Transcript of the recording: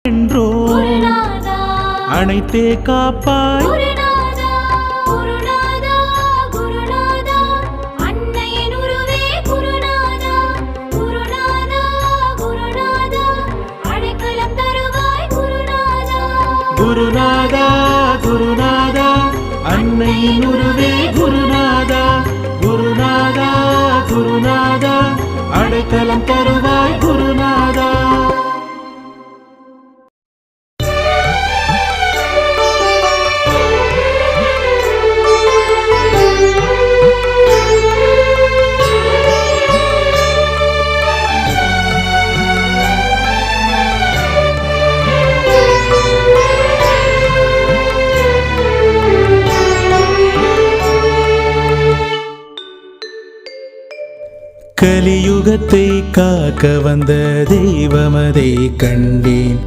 என்றோ அனைத்தே காப்பாய் குருநாதா குருநாதா அன்னையின் உருவே குருநாதா குருநாதா குருநாதா அடைக்கலம் தருவாய் குருநாதா. கலியுகத்தை காக்க வந்த தெய்வமதை கண்டேன்.